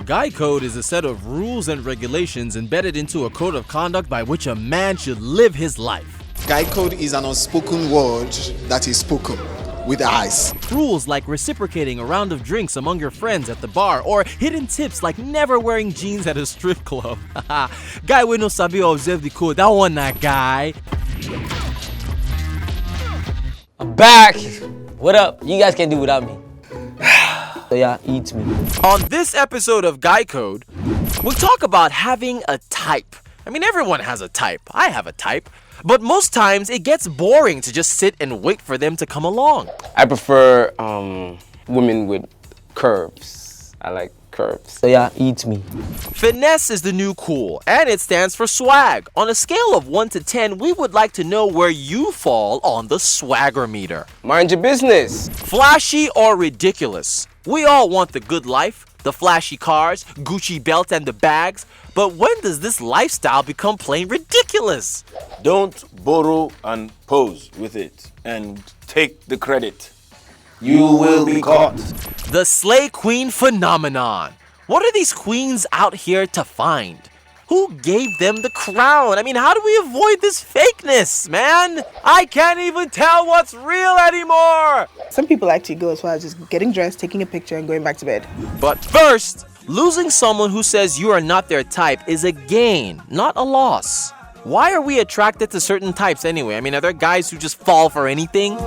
Guy code is a set of rules and regulations embedded into a code of conduct by which a man should live his life. Guy code is an unspoken word that is spoken with eyes. Rules like reciprocating a round of drinks among your friends at the bar, or hidden tips like never wearing jeans at a strip club. Guy we no sabi observe the code, that one that guy. I'm back! What up? You guys can't do without me. So yeah, eat me. On this episode of Guy Code, we'll talk about having a type. I mean, everyone has a type. I have a type. But most times, it gets boring to just sit and wait for them to come along. I prefer women with curves. I like curves. So yeah, eat me. Finesse is the new cool, and it stands for swag. On a scale of 1 to 10, we would like to know where you fall on the swagger meter. Mind your business. Flashy or ridiculous? We all want the good life, the flashy cars, Gucci belt and the bags, but when does this lifestyle become plain ridiculous? Don't borrow and pose with it and take the credit. You will be caught. The slay queen phenomenon. What are these queens out here to find? Who gave them the crown? I mean, how do we avoid this fakeness, man? I can't even tell what's real anymore. Some people actually go as far as just getting dressed, taking a picture, and going back to bed. But first, losing someone who says you are not their type is a gain, not a loss. Why are we attracted to certain types anyway? I mean, are there guys who just fall for anything?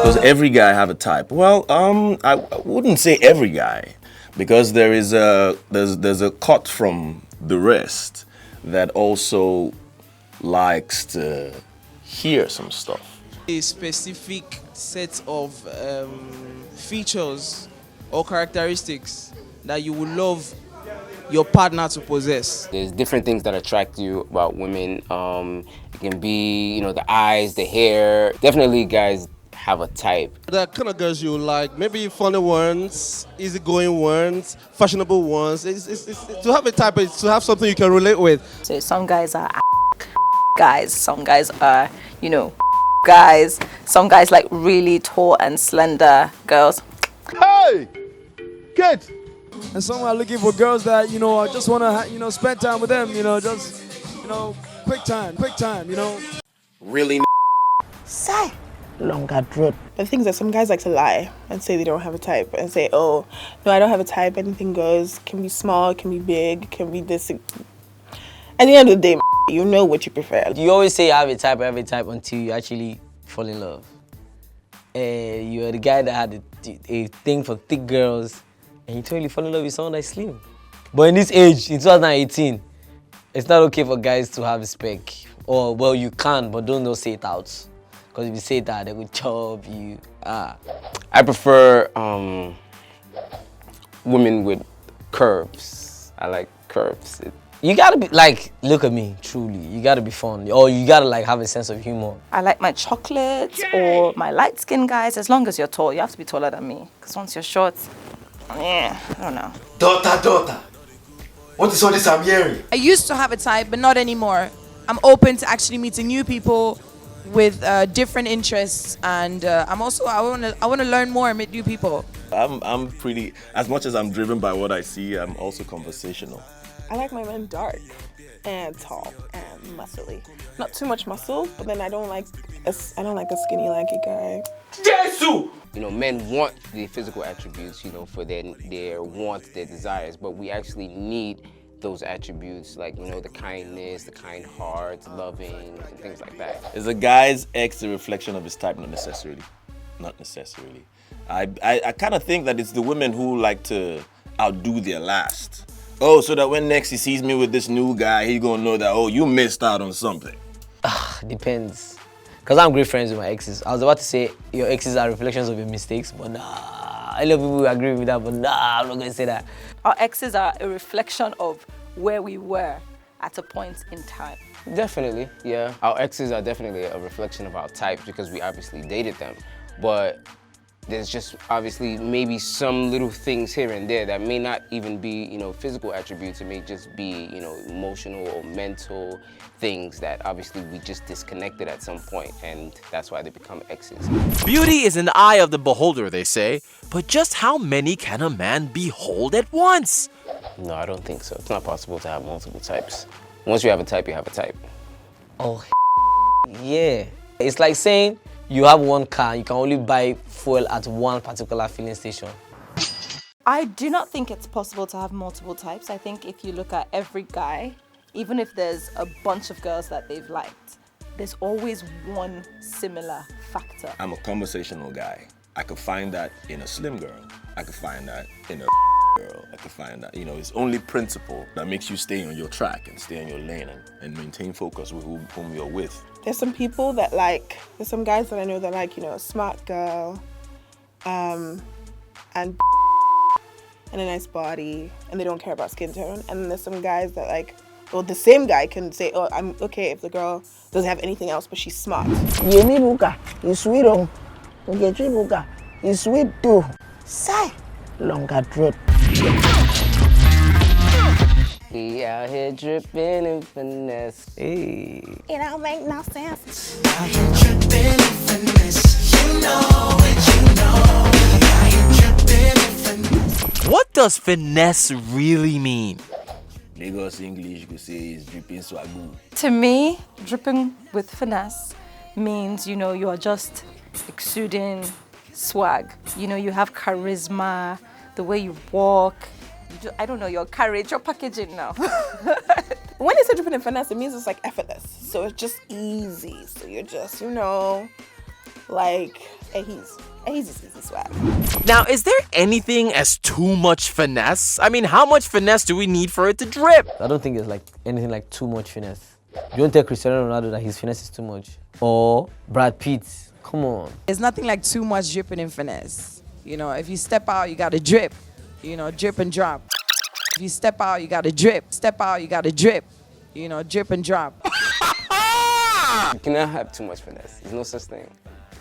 Does every guy have a type? Well, I wouldn't say every guy, because there's a cut from the rest that also likes to hear some stuff. A specific set of features or characteristics that you would love your partner to possess. There's different things that attract you about women. It can be, you know, the eyes, the hair. Definitely guys have a type. The kind of girls you like, maybe funny ones, easygoing ones, fashionable ones. It's to have a type is to have something you can relate with. So some guys are guys, some guys are, you know, guys. Some guys like really tall and slender girls. Hey! Kid! And some are looking for girls that, you know, just want to, you know, spend time with them, you know, just, you know, quick time, you know. Really? Say. Longer drip. The things that some guys like to lie and say they don't have a type and say, oh, no, I don't have a type, anything goes. Can be small, can be big, can be this. At the end of the day, you know what you prefer. You always say I have a type until you actually fall in love. And you're the guy that had a thing for thick girls, and you totally fall in love with someone that's slim. But in this age, in 2018, it's not okay for guys to have a spec. Or, well, you can, but don't say it out. Because if you say it out, they will chop you. I prefer women with curves. I like curves. You gotta be, like, look at me, truly. You gotta be fun. Or you gotta, like, have a sense of humor. I like my chocolates or my light-skinned guys, as long as you're tall. You have to be taller than me. Because once you're short, yeah, I don't know. Daughter, what is all this I'm hearing? I used to have a type, but not anymore. I'm open to actually meeting new people with different interests, and I want to learn more and meet new people. I'm pretty, as much as I'm driven by what I see, I'm also conversational. I like my men dark and tall and muscly. Not too much muscle, but then I don't like a skinny lanky guy. Jesus! You know, men want the physical attributes, you know, for their wants, their desires, but we actually need those attributes, like, you know, the kindness, the kind heart, loving, and things like that. Is a guy's ex a reflection of his type? Not necessarily. Not necessarily. I kind of think that it's the women who like to outdo their last. Oh, so that when next he sees me with this new guy, he gonna know that, oh, you missed out on something. Depends. Because I'm great friends with my exes. I was about to say your exes are reflections of your mistakes, but nah. I know people who agree with that, but nah, I'm not gonna say that. Our exes are a reflection of where we were at a point in time. Definitely, yeah. Our exes are definitely a reflection of our types because we obviously dated them. But There's just obviously maybe some little things here and there that may not even be, you know, physical attributes. It may just be, you know, emotional or mental things that obviously we just disconnected at some point, and that's why they become exes. Beauty is in the eye of the beholder, they say, but just how many can a man behold at once? No, I don't think so. It's not possible to have multiple types. Once you have a type, you have a type. Oh, yeah. It's like saying you have one car, you can only buy fuel at one particular filling station. I do not think it's possible to have multiple types. I think if you look at every guy, even if there's a bunch of girls that they've liked, there's always one similar factor. I'm a conversational guy. I could find that in a slim girl. I could find that in a girl. I could find that, you know, it's only principle that makes you stay on your track and stay on your lane and maintain focus with whom you're with. There's some people that there's some guys that I know that like, you know, a smart girl, and a nice body, and they don't care about skin tone. And then there's some guys that like, well, the same guy can say, oh, I'm okay if the girl doesn't have anything else, but she's smart. Yemi Buka, he's sweet on. Ogechi Buka, he's sweet too. Say, longer drip. We out here dripping in finesse. Hey. It don't make no sense. Out here dripping in finesse. You know it, you know. Out here dripping in finesse. What does finesse really mean? Lagos English, you could say is dripping swagoo. To me, dripping with finesse means, you know, you are just exuding swag. You know, you have charisma, the way you walk. I don't know, your courage, your packaging now. When they say dripping in finesse, it means it's like effortless. So it's just easy. So you're just, you know, like Ehiz. Ehiz is easy swag. Now, is there anything as too much finesse? I mean, how much finesse do we need for it to drip? I don't think it's like anything like too much finesse. You don't tell Cristiano Ronaldo that his finesse is too much. Or Brad Pitt. Come on. There's nothing like too much dripping in finesse. You know, if you step out, you gotta drip. You know, drip and drop. If you step out, you gotta drip. Step out, you gotta drip. You know, drip and drop. You cannot have too much finesse. There's no such thing.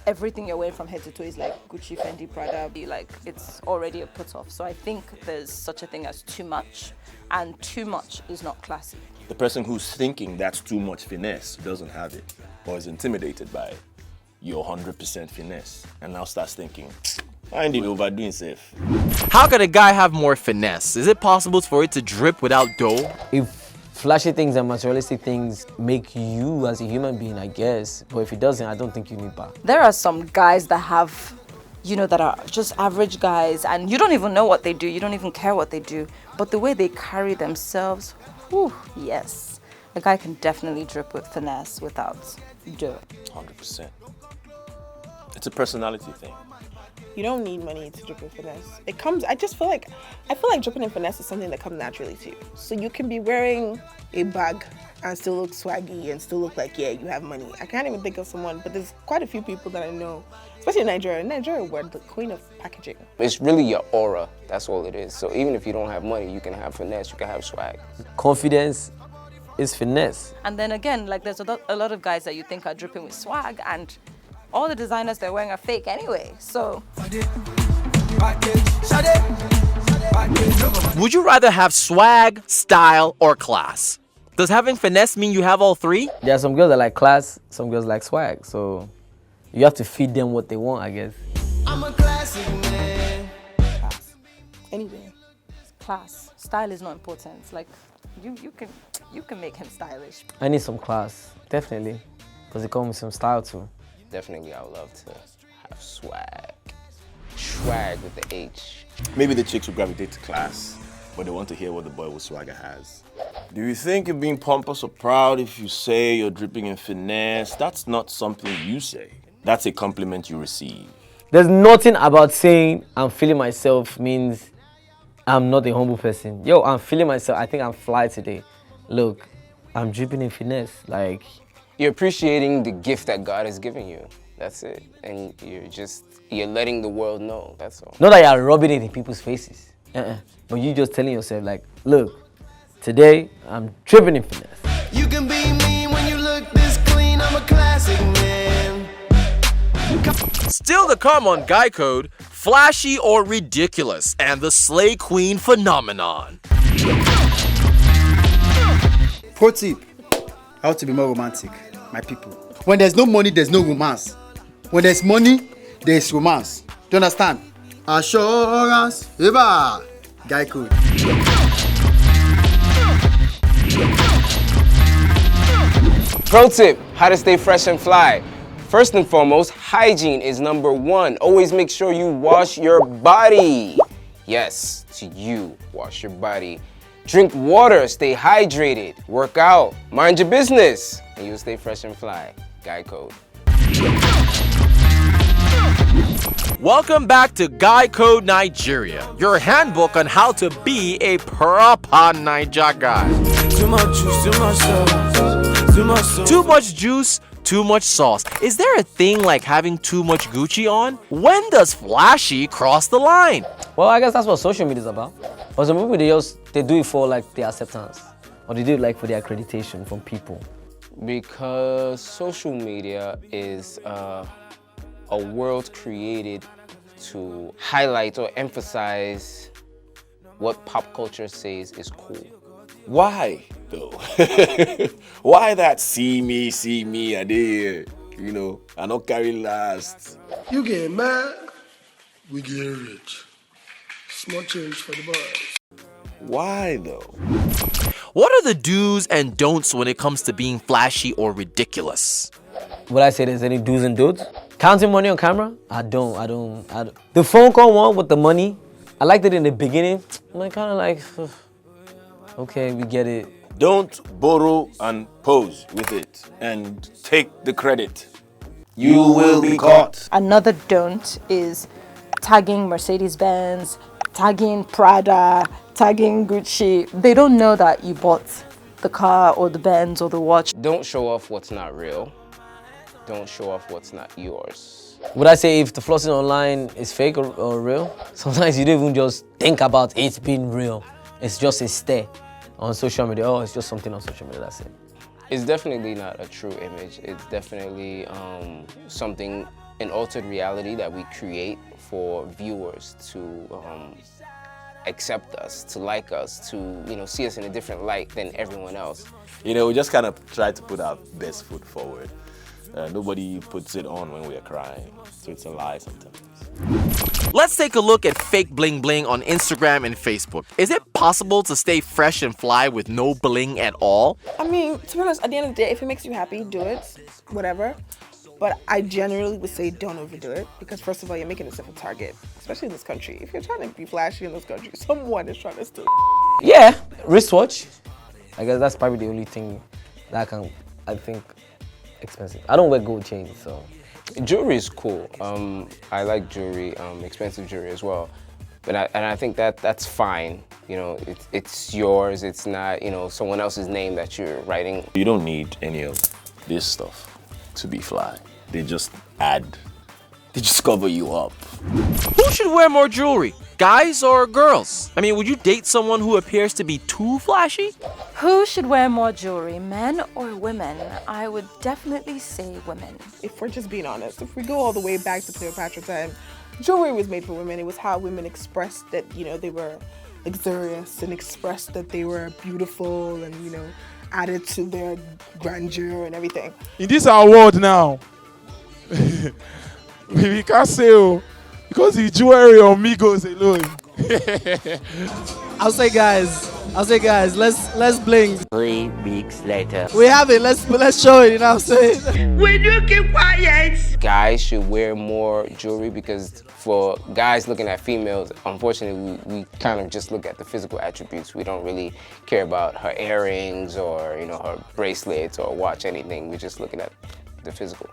Everything you're wearing from head to toe is like Gucci, Fendi, Prada. Like, it's already a put-off. So I think there's such a thing as too much, and too much is not classy. The person who's thinking that's too much finesse doesn't have it, or is intimidated by your 100% finesse, and now starts thinking, I ain't overdoing safe. How can a guy have more finesse? Is it possible for it to drip without dough? If flashy things and materialistic things make you as a human being, I guess. But if it doesn't, I don't think you need back. There are some guys that have, you know, that are just average guys, and you don't even know what they do. You don't even care what they do. But the way they carry themselves, whew, yes. A guy can definitely drip with finesse without dough. 100%. It's a personality thing. You don't need money to drip in finesse. It comes, I feel like dripping in finesse is something that comes naturally to you. So you can be wearing a bag and still look swaggy and still look like, yeah, you have money. I can't even think of someone, but there's quite a few people that I know, especially in Nigeria. In Nigeria, we're the queen of packaging. It's really your aura. That's all it is. So even if you don't have money, you can have finesse, you can have swag. Confidence is finesse. And then again, like, there's a lot of guys that you think are dripping with swag, and all the designers they're wearing are fake anyway, so. Would you rather have swag, style, or class? Does having finesse mean you have all three? There are some girls that like class, some girls like swag, so you have to feed them what they want, I guess. I'm a classic man. Class. Anyway. Class. Style is not important. Like, you can make him stylish. I need some class, definitely, because it comes with some style too. Definitely, I would love to have swag. Swag with the H. Maybe the chicks will gravitate to class, but they want to hear what the boy with swagger has. Do you think you're being pompous or proud if you say you're dripping in finesse? That's not something you say. That's a compliment you receive. There's nothing about saying I'm feeling myself means I'm not a humble person. Yo, I'm feeling myself. I think I'm fly today. Look, I'm dripping in finesse. Like, you're appreciating the gift that God has given you. That's it. And you're letting the world know. That's all. Not that you're rubbing it in people's faces. But you just telling yourself, like, look, today I'm dripping in finesse. You can be me when you look this clean. I'm a classic man. Still to come on Guy Code, flashy or ridiculous, and the Slay Queen phenomenon. Pro tip: how to be more romantic, my people. When there's no money, there's no romance. When there's money, there's romance. Do you understand? Assurance, eba, Guy Code. Pro tip, how to stay fresh and fly. First and foremost, hygiene is number one. Always make sure you wash your body. Yes, to you, wash your body. Drink water, stay hydrated, work out, mind your business, and you'll stay fresh and fly. Guy Code. Welcome back to Guy Code Nigeria, your handbook on how to be a proper Naija guy. Too much juice, too much sauce. Too much sauce. Too much juice, too much sauce. Is there a thing like having too much Gucci on? When does flashy cross the line? Well, I guess that's what social media is about. But some people, they do it for like their acceptance. Or they do it like for their accreditation from people. Because social media is a world created to highlight or emphasize what pop culture says is cool. Why, though? Why that see me, I did, you know, I not carry last. You get mad, we get rich. Small change for the boys. Why, though? What are the do's and don'ts when it comes to being flashy or ridiculous? Would I say there's any do's and don'ts? Counting money on camera? I don't. The phone call one with the money, I liked it in the beginning. I'm like, kind of like, okay, we get it. Don't borrow and pose with it and take the credit. You will be caught. Another don't is tagging Mercedes-Benz, tagging Prada, tagging Gucci. They don't know that you bought the car or the Benz or the watch. Don't show off what's not real. Don't show off what's not yours. Would I say if the flossing online is fake or real? Sometimes you don't even just think about it being real. It's just a stare on social media. Oh, it's just something on social media, that's it. It's definitely not a true image. It's definitely something, an altered reality that we create for viewers to accept us, to like us, to see us in a different light than everyone else. We just kind of try to put our best foot forward. Nobody puts it on when we are crying, so it's a lie sometimes. Let's take a look at fake bling bling on Instagram and Facebook. Is it possible to stay fresh and fly with no bling at all? I mean, to be honest, at the end of the day, if it makes you happy, do it, whatever. But I generally would say don't overdo it, because first of all, you're making yourself a target, especially in this country. If you're trying to be flashy in this country, someone is trying to steal. Yeah, wristwatch. I guess that's probably the only thing that I think, expensive. I don't wear gold chains, so. Jewelry is cool. I like jewelry, expensive jewelry as well. But I think that's fine. It's yours. It's not someone else's name that you're writing. You don't need any of this stuff to be fly. They just cover you up. Who should wear more jewelry? Guys or girls? I mean, would you date someone who appears to be too flashy? Who should wear more jewelry, men or women? I would definitely say women. If we're just being honest, if we go all the way back to Cleopatra time, jewelry was made for women. It was how women expressed that, they were luxurious and expressed that they were beautiful and, added to their grandeur and everything. In this our world now, we can't say, because the jewelry on me goes alone. I'll say guys, let's bling. 3 weeks later. We have it, let's show it, I'm saying. Will you keep quiet? Guys should wear more jewelry, because for guys looking at females, unfortunately, we kind of just look at the physical attributes. We don't really care about her earrings or, her bracelets or watch, anything. We're just looking at the physical.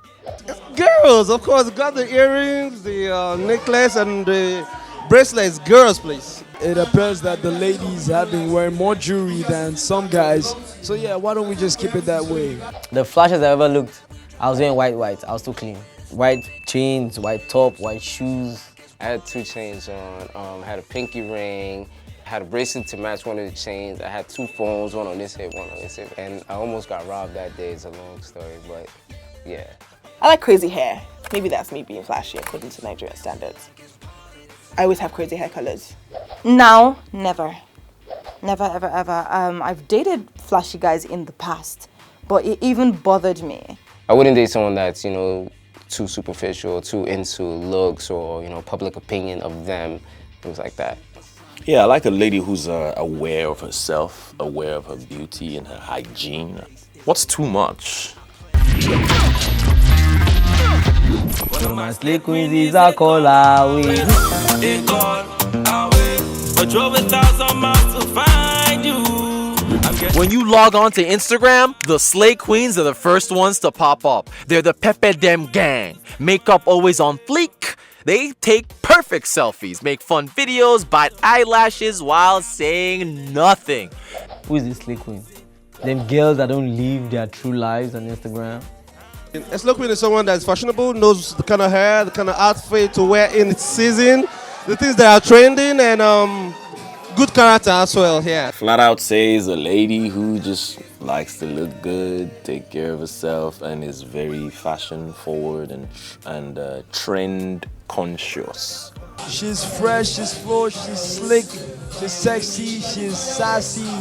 Girls, of course, got the earrings, the necklace, and the bracelets. Girls, please. It appears that the ladies have been wearing more jewelry than some guys. So yeah, why don't we just keep it that way? The flashes I ever looked, I was wearing white. I was too clean. White chains, white top, white shoes. I had 2 chains on. I had a pinky ring. I had a bracelet to match one of the chains. I had 2 phones, one on this hip, one on this hip. And I almost got robbed that day. It's a long story, but yeah. I like crazy hair. Maybe that's me being flashy according to Nigerian standards. I always have crazy hair colors. Now, never. Never, ever, ever. I've dated flashy guys in the past, but it even bothered me. I wouldn't date someone that's, you know, too superficial, too into looks or, you know, public opinion of them, things like that. Yeah, I like a lady who's aware of herself, aware of her beauty and her hygiene. What's too much? One of my slay queens is a call away. They call away. I drove 1,000 miles to find you. When you log on to Instagram, the slay queens are the first ones to pop up. They're the Pepe Dem gang. Makeup always on fleek. They take perfect selfies, make fun videos, bite eyelashes while saying nothing. Who is this slay queen? Them girls that don't live their true lives on Instagram. A slay queen is someone that's fashionable, knows the kind of hair, the kind of outfit to wear in its season, the things that are trending, and good character as well, yeah. Flat out says a lady who just likes to look good, take care of herself, and is very fashion forward and trend conscious. She's fresh, she's flow, she's slick, she's sexy, she's sassy,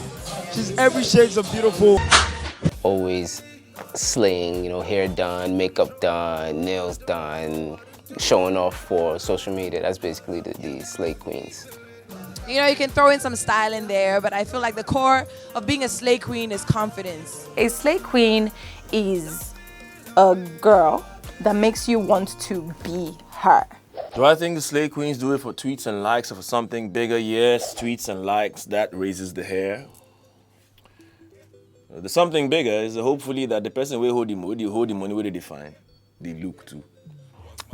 she's every shade of beautiful. Always slaying, you know, hair done, makeup done, nails done, showing off for social media. That's basically the slay queens. You know, you can throw in some style in there, but I feel like the core of being a slay queen is confidence. A slay queen is a girl that makes you want to be her. Do I think the slay queens do it for tweets and likes or for something bigger? Yes, tweets and likes, that raises the hair. The something bigger is hopefully that the person will hold the money, where they define, they look too.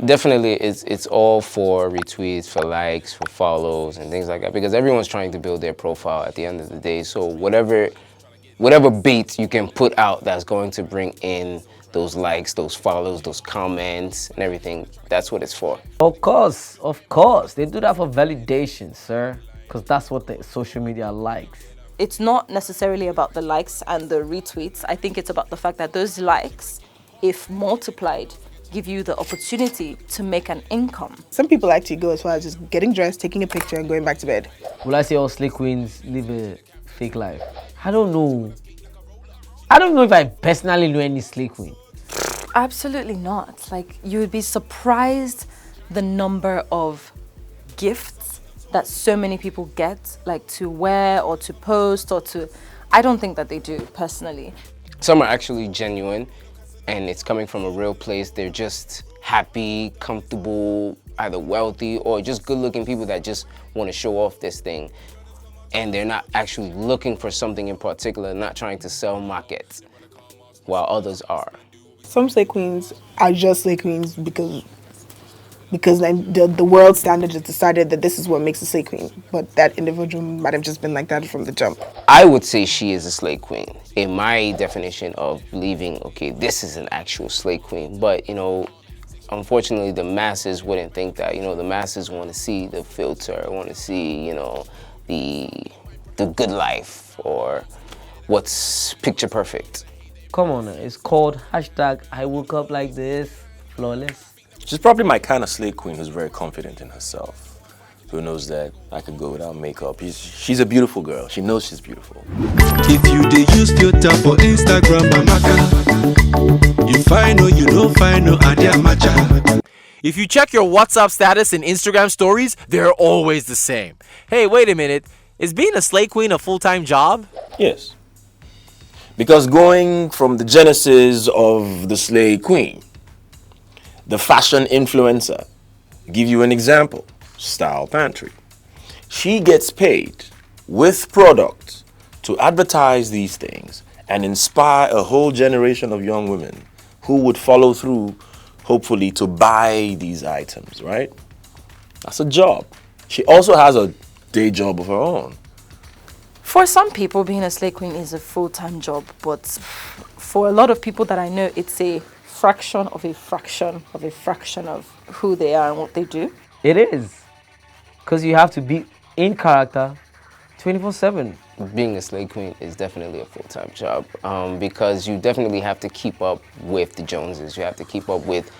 Definitely, it's all for retweets, for likes, for follows, and things like that, because everyone's trying to build their profile at the end of the day. So whatever bait you can put out that's going to bring in those likes, those follows, those comments, and everything, that's what it's for. Of course. They do that for validation, sir, because that's what the social media likes. It's not necessarily about the likes and the retweets. I think it's about the fact that those likes, if multiplied, give you the opportunity to make an income. Some people actually go as far as just getting dressed, taking a picture, and going back to bed. Will I say all slay queens live a fake life? I don't know. I don't know if I personally know any slay queen. Absolutely not. Like, you would be surprised the number of gifts that so many people get, like to wear or to post or to... I don't think that they do, personally. Some are actually genuine, and it's coming from a real place. They're just happy, comfortable, either wealthy or just good-looking people that just want to show off this thing. And they're not actually looking for something in particular, not trying to sell markets, while others are. Some slay queens are just slay queens because the world standard has decided that this is what makes a slay queen. But that individual might have just been like that from the jump. I would say she is a slay queen in my definition of believing, okay, this is an actual slay queen. But, you know, unfortunately, the masses wouldn't think that. You know, the masses want to see the filter, want to see, you know, the good life or what's picture perfect. Come on, it's called hashtag I woke up like this, flawless. She's probably my kind of slay queen who's very confident in herself, who knows that I could go without makeup. She's a beautiful girl. She knows she's beautiful. If you dey use filter for Instagram, Amaka, you find or you don't find no idea matcha. If you check your WhatsApp status and Instagram stories, they're always the same. Hey, wait a minute. Is being a slay queen a full-time job? Yes. Because going from the genesis of the slay queen, the fashion influencer, give you an example, Style Pantry. She gets paid with product to advertise these things and inspire a whole generation of young women who would follow through, hopefully, to buy these items, right? That's a job. She also has a day job of her own. For some people, being a slay queen is a full-time job, but for a lot of people that I know, it's a fraction of a fraction of a fraction of who they are and what they do. It is. Because you have to be in character 24/7. Being a slave queen is definitely a full-time job because you definitely have to keep up with the Joneses. You have to keep up with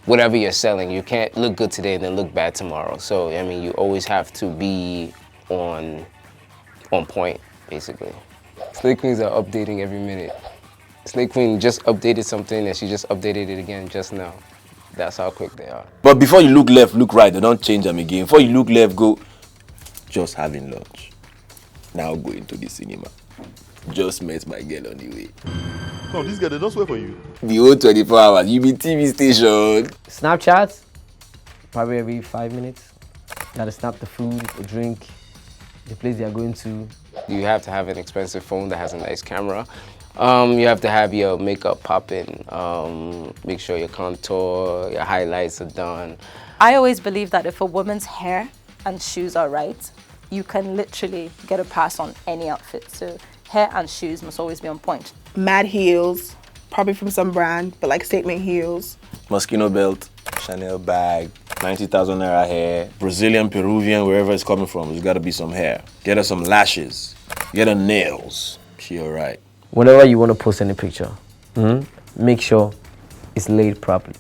whatever you're selling. You can't look good today and then look bad tomorrow. So, I mean, you always have to be on point, basically. Slave queens are updating every minute. Slave queen just updated something and she just updated it again just now. That's how quick they are. But before you look left, look right. They don't change them again. Before you look left, go just having lunch. Now going to the cinema. Just met my girl on the way. No, this guy, they don't wait for you. The whole 24 hours. You be TV station. Snapchat, probably every 5 minutes. Gotta snap the food, the drink, the place they are going to. You have to have an expensive phone that has a nice camera. You have to have your makeup popping, make sure your contour, your highlights are done. I always believe that if a woman's hair and shoes are right, you can literally get a pass on any outfit. So hair and shoes must always be on point. Mad heels, probably from some brand, but like statement heels. Moschino belt, Chanel bag, 90,000 naira hair, Brazilian, Peruvian, wherever it's coming from. There's got to be some hair. Get her some lashes. Get her nails. She alright. Whenever you want to post any picture, make sure it's laid properly.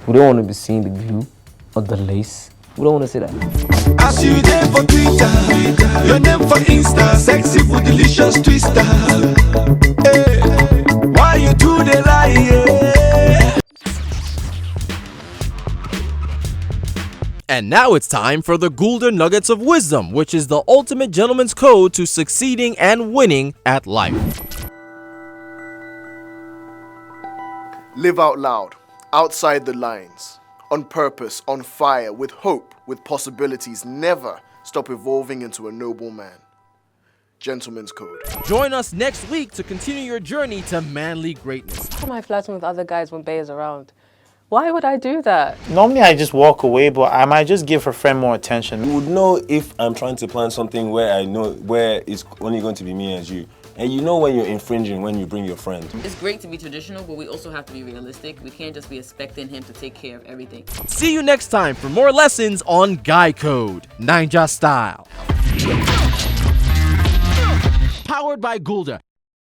We don't want to be seeing the glue or the lace. We don't want to see that. As you there for Twitter, your name for Insta, sexy food, delicious twister. Hey, why you do the lie? Yeah? And now it's time for the Gulder Nuggets of Wisdom, which is the ultimate gentleman's code to succeeding and winning at life. Live out loud, outside the lines, on purpose, on fire, with hope, with possibilities. Never stop evolving into a noble man. Gentleman's code. Join us next week to continue your journey to manly greatness. Why am I flirting with other guys when Bae is around? Why would I do that? Normally I just walk away, but I might just give her friend more attention. You would know if I'm trying to plan something where I know where it's only going to be me and you. And you know when you're infringing when you bring your friend. It's great to be traditional, but we also have to be realistic. We can't just be expecting him to take care of everything. See you next time for more lessons on Guy Code, Ninja Style. Powered by Gulder.